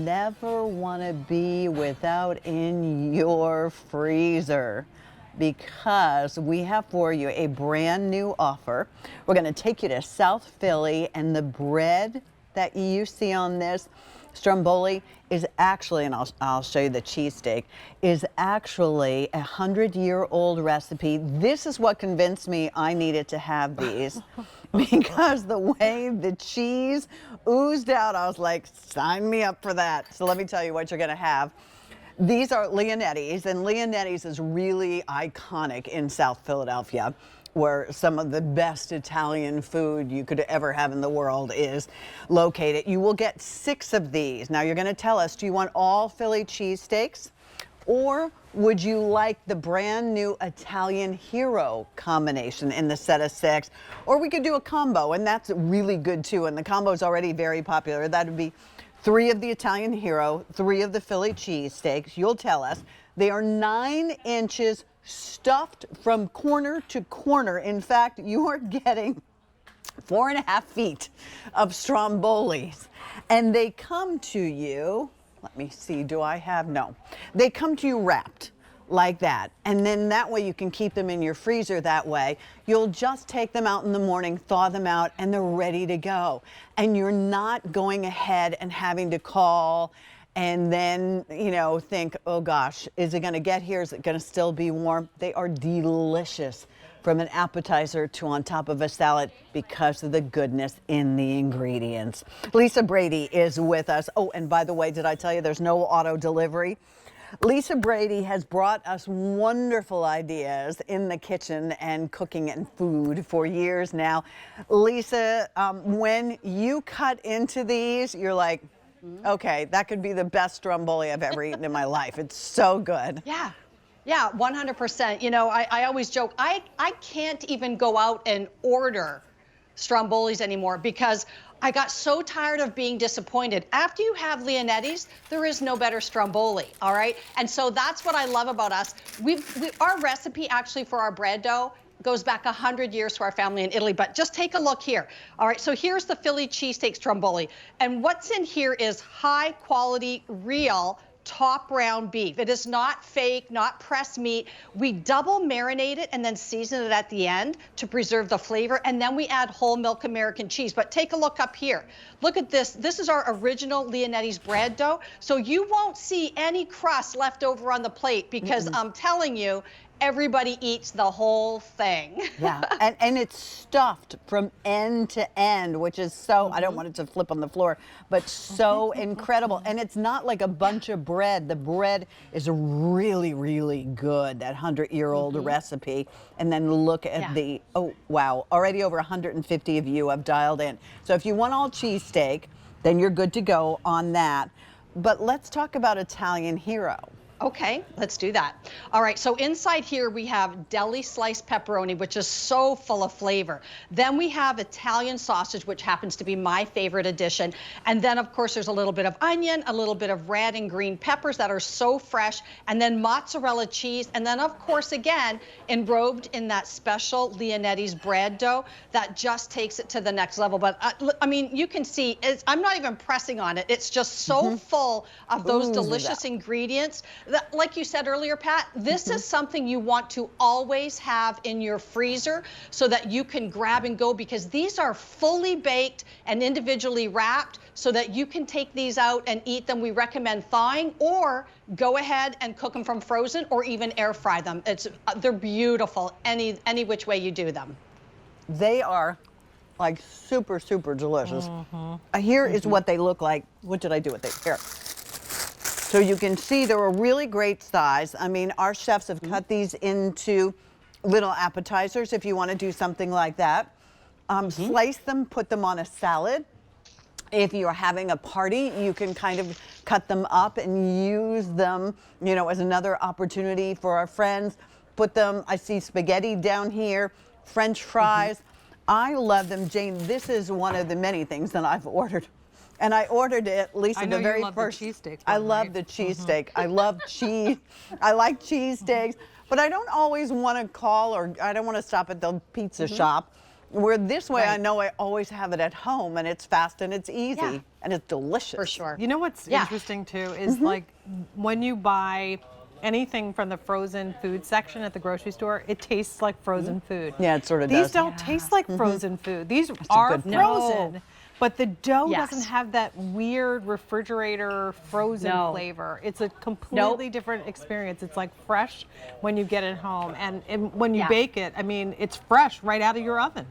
never want to be without in your freezer, because we have for you a brand new offer. We're going to take you to South Philly, and the bread that you see on this Stromboli is actually, and I'll show you the cheesesteak, is actually a 100-year-old recipe. This is what convinced me I needed to have these because the way the cheese oozed out, I was like, sign me up for that. So let me tell you what you're going to have. These are Leonetti's, and Leonetti's is really iconic in South Philadelphia, where some of the best Italian food you could ever have in the world is located. You will get 6 of these. Now you're going to tell us, do you want all Philly cheesesteaks, or would you like the brand new Italian Hero combination in the set of 6? Or we could do a combo, and that's really good too, and the combo is already very popular. That would be 3 of the Italian Hero, 3 of the Philly cheesesteaks. You'll tell us. They are 9 inches stuffed from corner to corner. In fact, you are getting 4.5 feet of Strombolis. And they come to you, let me see, do I have, no. They come to you wrapped like that. And then that way you can keep them in your freezer that way. You'll just take them out in the morning, thaw them out, and they're ready to go. And you're not going ahead and having to call and then, you know, think, oh gosh, is it going to get here? Is it going to still be warm? They are delicious from an appetizer to on top of a salad because of the goodness in the ingredients. Lisa Brady is with us. Oh, and by the way, did I tell you there's no auto delivery? Lisa Brady has brought us wonderful ideas in the kitchen and cooking and food for years now. Lisa, when you cut into these, you're like, okay, that could be the best Stromboli I've ever eaten in my life. It's so good. Yeah. Yeah, 100%. You know, I always joke, I can't even go out and order Strombolis anymore because I got so tired of being disappointed. After you have Leonetti's, there is no better Stromboli, all right? And so that's what I love about us. Our recipe actually for our bread dough goes back 100 years to our family in Italy, but just take a look here. All right, so here's the Philly cheesesteak Stromboli. And what's in here is high quality, real, top round beef. It is not fake, not pressed meat. We double marinate it and then season it at the end to preserve the flavor. And then we add whole milk American cheese. But take a look up here. Look at this. This is our original Leonetti's bread dough. So you won't see any crust left over on the plate because I'm telling you, everybody eats the whole thing. Yeah, and it's stuffed from end to end, which is so, I don't want it to flip on the floor, but so incredible. And it's not like a bunch of bread. The bread is really, really good, that 100-year-old recipe. And then look at the, oh, wow, already over 150 of you have dialed in. So if you want all cheesesteak, then you're good to go on that. But let's talk about Italian Hero. Okay, let's do that. All right, so inside here we have deli sliced pepperoni, which is so full of flavor. Then we have Italian sausage, which happens to be my favorite addition. And then, of course, there's a little bit of onion, a little bit of red and green peppers that are so fresh, and then mozzarella cheese. And then, of course, again, enrobed in that special Leonetti's bread dough that just takes it to the next level. But, I mean, you can see, I'm not even pressing on it. It's just so full of those delicious ingredients. Like you said earlier, Pat, this is something you want to always have in your freezer so that you can grab and go, because these are fully baked and individually wrapped so that you can take these out and eat them. We recommend thawing, or go ahead and cook them from frozen, or even air fry them. They're beautiful any which way you do them. They are like super, super delicious. Here is what they look like. What did I do with it? Here. So you can see they're a really great size. I mean, our chefs have cut these into little appetizers if you want to do something like that. Slice them, put them on a salad. If you're having a party, you can kind of cut them up and use them, you know, as another opportunity for our friends. Put them, I see spaghetti down here, French fries. I love them, Jane. This is one of the many things that I've ordered. And I ordered it, Lisa, the very first. The cheesesteak. I love the cheesesteak. I love cheese. I like cheesesteaks, but I don't always want to call, or I don't want to stop at the pizza shop Where this way, I Right. know I always have it at home, and it's fast and it's easy Yeah. and it's delicious. For sure. You know what's Yeah. interesting too is like when you buy anything from the frozen food section at the grocery store, it tastes like frozen food. Yeah, it sort of These does. don't taste like frozen food. These a are good point. frozen. No. But the dough Yes. doesn't have that weird refrigerator frozen No. flavor. It's a completely different experience. It's like fresh when you get it home. And when you Yeah. bake it, I mean, it's fresh right out of your oven.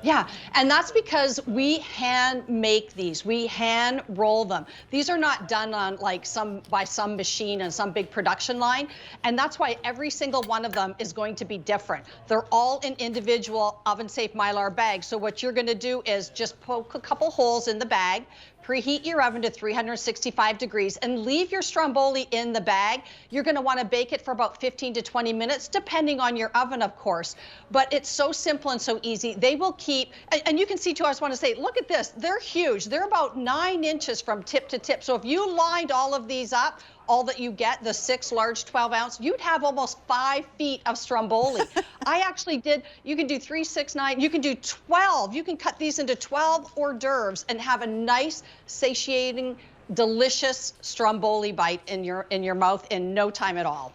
Yeah, and that's because we hand make these. We hand roll them. These are not done on like by some machine and some big production line, and that's why every single one of them is going to be different. They're all in individual oven-safe Mylar bags. So what you're going to do is just poke a couple holes in the bag, preheat your oven to 365 degrees, and leave your stromboli in the bag. You're going to want to bake it for about 15 to 20 minutes, depending on your oven, of course. But it's so simple and so easy. They will keep, and you can see too, I just want to say, look at this. They're huge. They're about 9 inches from tip to tip. So if you lined all of these up, all that you get, the 6 large 12 ounce, you'd have almost 5 feet of stromboli. I actually did, you can do 3, 6, 9, you can do 12. You can cut these into 12 hors d'oeuvres and have a nice, satiating, delicious stromboli bite in your mouth in no time at all.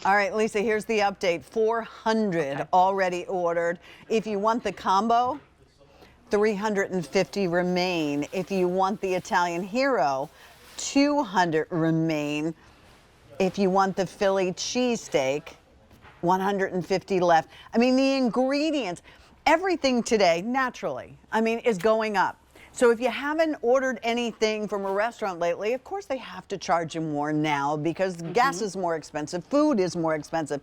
All right, Lisa, here's the update. 400 already ordered. If you want the combo, 350 remain. If you want the Italian Hero, 200 remain. If you want the Philly cheesesteak, 150 left. I mean, the ingredients, everything today, naturally, I mean, is going up. So if you haven't ordered anything from a restaurant lately, of course they have to charge you more now because gas is more expensive, food is more expensive.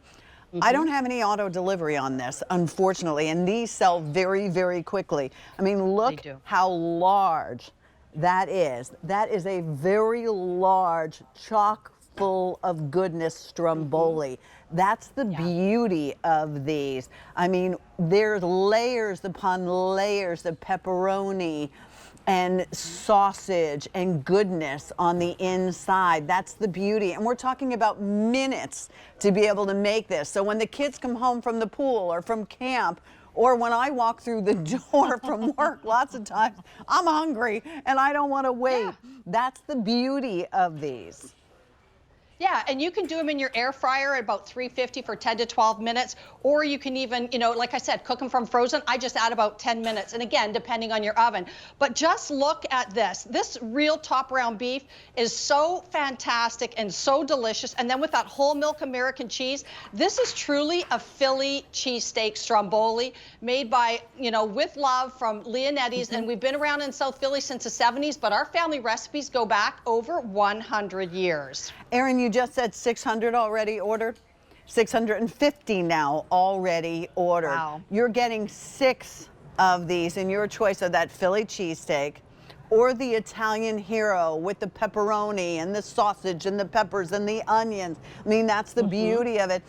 I don't have any auto delivery on this, unfortunately, and these sell very, very quickly. I mean, look do. how large that is. That is a very large, chock full of goodness stromboli. That's the beauty of these. I mean, there's layers upon layers of pepperoni and sausage and goodness on the inside. That's the beauty. And we're talking about minutes to be able to make this. So when the kids come home from the pool or from camp, or when I walk through the door from work, lots of times I'm hungry and I don't want to wait. Yeah. That's the beauty of these. Yeah, and you can do them in your air fryer at about 350 for 10 to 12 minutes, or you can even, you know, like I said, cook them from frozen. I just add about 10 minutes, and again, depending on your oven. But just look at this. This real top round beef is so fantastic and so delicious, and then with that whole milk American cheese, this is truly a Philly cheesesteak stromboli made by, you know, with love from Leonetti's, and we've been around in South Philly since the 70s, but our family recipes go back over 100 years. Erin, you just said 600 already ordered? 650 now already ordered. Wow. You're getting 6 of these in your choice of that Philly cheesesteak or the Italian Hero with the pepperoni and the sausage and the peppers and the onions. I mean, that's the beauty of it.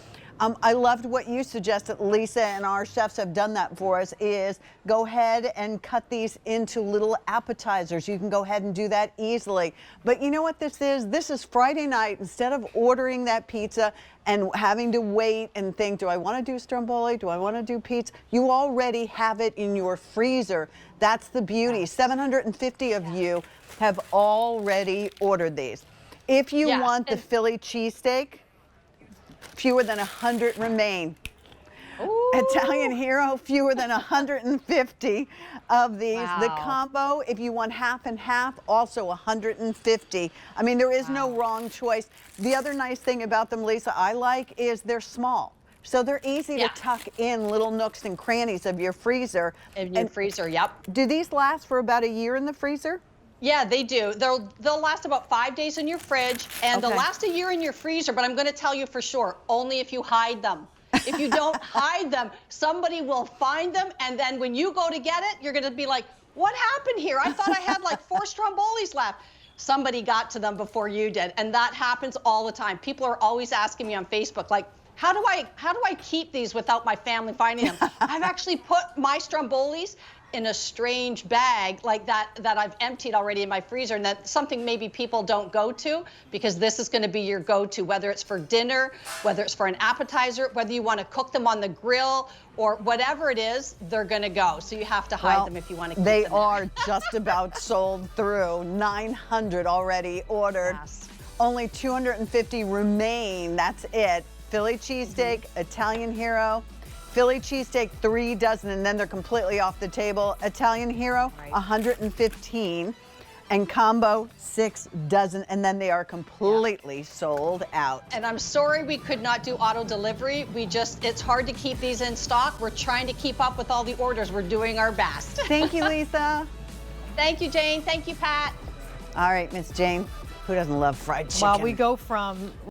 I loved what you suggested, Lisa, and our chefs have done that for us, is go ahead and cut these into little appetizers. You can go ahead and do that easily. But you know what this is? This is Friday night. Instead of ordering that pizza and having to wait and think, do I want to do stromboli? Do I want to do pizza? You already have it in your freezer. That's the beauty. 750 of you have already ordered these. If you Yeah, want the and- Philly cheesesteak, fewer than 100 remain. Ooh. Italian Hero, fewer than 150 of these. The Wow. combo, if you want half and half, also 150. I mean, there is no wrong choice. The other nice thing about them, Lisa, I like is they're small. So they're easy Yeah. to tuck in little nooks and crannies of your freezer. In your freezer, yep. Do these last for about a year in the freezer? Yeah, they do. They'll last about 5 days in your fridge, and they'll Okay. last a year in your freezer, but I'm going to tell you for sure, only if you hide them. If you don't hide them, somebody will find them, and then when you go to get it, you're going to be like, what happened here? I thought I had like 4 strombolis left. Somebody got to them before you did, and that happens all the time. People are always asking me on Facebook, like, how do I keep these without my family finding them? I've actually put my strombolis in a strange bag like that I've emptied already in my freezer, and that's something maybe people don't go to, because this is going to be your go-to, whether it's for dinner, whether it's for an appetizer, whether you want to cook them on the grill, or whatever it is, they're going to go. So you have to hide them if you want to keep them. They are just about sold through. 900 already ordered. Yes. Only 250 remain. That's it. Philly cheesesteak, Italian hero. Philly cheesesteak, 3 dozen, and then they're completely off the table. Italian hero, 115. And combo, 6 dozen, and then they are completely sold out. And I'm sorry we could not do auto delivery. It's hard to keep these in stock. We're trying to keep up with all the orders. We're doing our best. Thank you, Lisa. Thank you, Jane. Thank you, Pat. All right, Miss Jane, who doesn't love fried chicken? Well, we go from